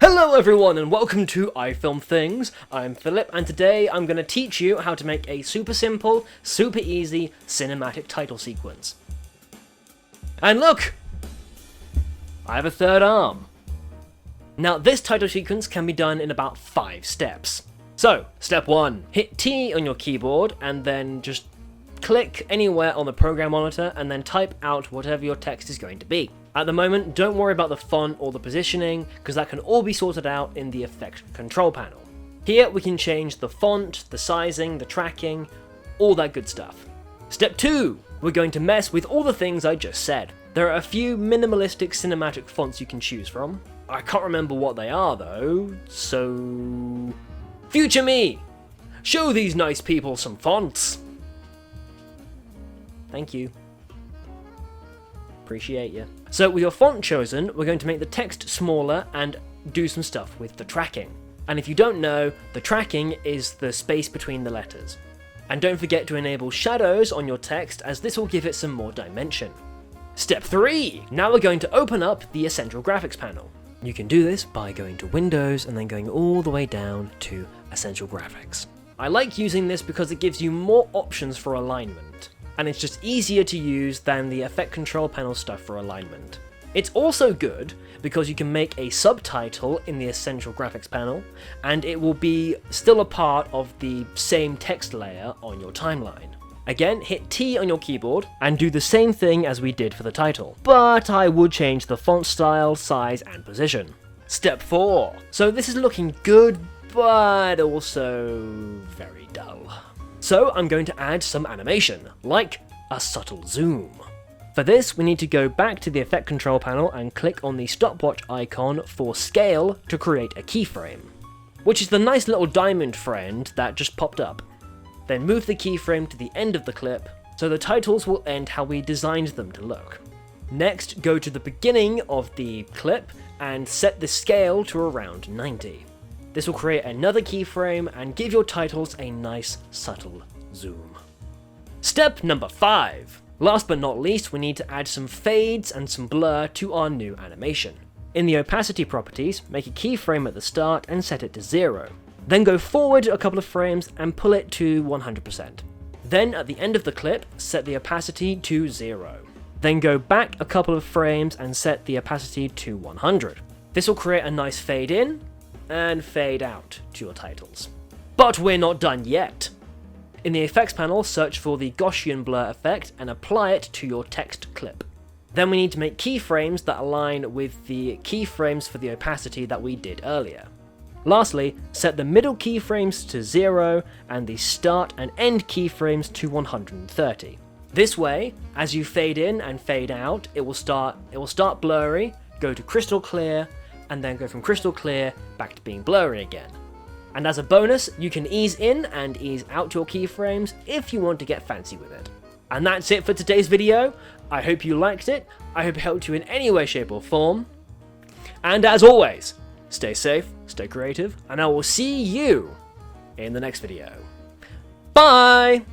Hello everyone and welcome to I Film Things. I'm Philip and today I'm going to teach you how to make a super simple, super easy cinematic title sequence. And look! I have a third arm. Now this title sequence can be done in about 5 steps. So, step 1. Hit T on your keyboard and then just click anywhere on the program monitor and then type out whatever your text is going to be. At the moment, don't worry about the font or the positioning, because that can all be sorted out in the effect control panel. Here we can change the font, the sizing, the tracking, all that good stuff. Step 2, we're going to mess with all the things I just said. There are a few minimalistic cinematic fonts you can choose from. I can't remember what they are though, so... Future me! Show these nice people some fonts! Thank you. Appreciate you. So with your font chosen, we're going to make the text smaller and do some stuff with the tracking. And if you don't know, the tracking is the space between the letters. And don't forget to enable shadows on your text, as this will give it some more dimension. Step 3! Now we're going to open up the Essential Graphics panel. You can do this by going to Windows and then going all the way down to Essential Graphics. I like using this because it gives you more options for alignment, and it's just easier to use than the effect control panel stuff for alignment. It's also good because you can make a subtitle in the Essential Graphics panel, and it will be still a part of the same text layer on your timeline. Again, hit T on your keyboard and do the same thing as we did for the title, but I would change the font style, size, and position. Step 4. So this is looking good, but also very dull. So I'm going to add some animation, like a subtle zoom. For this, we need to go back to the effect control panel and click on the stopwatch icon for scale to create a keyframe, which is the nice little diamond friend that just popped up. Then move the keyframe to the end of the clip, so the titles will end how we designed them to look. Next, go to the beginning of the clip and set the scale to around 90. This will create another keyframe and give your titles a nice subtle zoom. Step number 5. Last but not least, we need to add some fades and some blur to our new animation. In the opacity properties, make a keyframe at the start and set it to 0. Then go forward a couple of frames and pull it to 100%. Then at the end of the clip, set the opacity to 0. Then go back a couple of frames and set the opacity to 100. This will create a nice fade in and fade out to your titles. But we're not done yet. In the effects panel, search for the Gaussian blur effect and apply it to your text clip. Then we need to make keyframes that align with the keyframes for the opacity that we did earlier. Lastly, set the middle keyframes to 0 and the start and end keyframes to 130. This way, as you fade in and fade out, it will start blurry, go to crystal clear, and then go from crystal clear back to being blurry again. And as a bonus, you can ease in and ease out your keyframes if you want to get fancy with it. And that's it for today's video. I hope you liked it. I hope it helped you in any way, shape or form. And as always, stay safe, stay creative, and I will see you in the next video. Bye!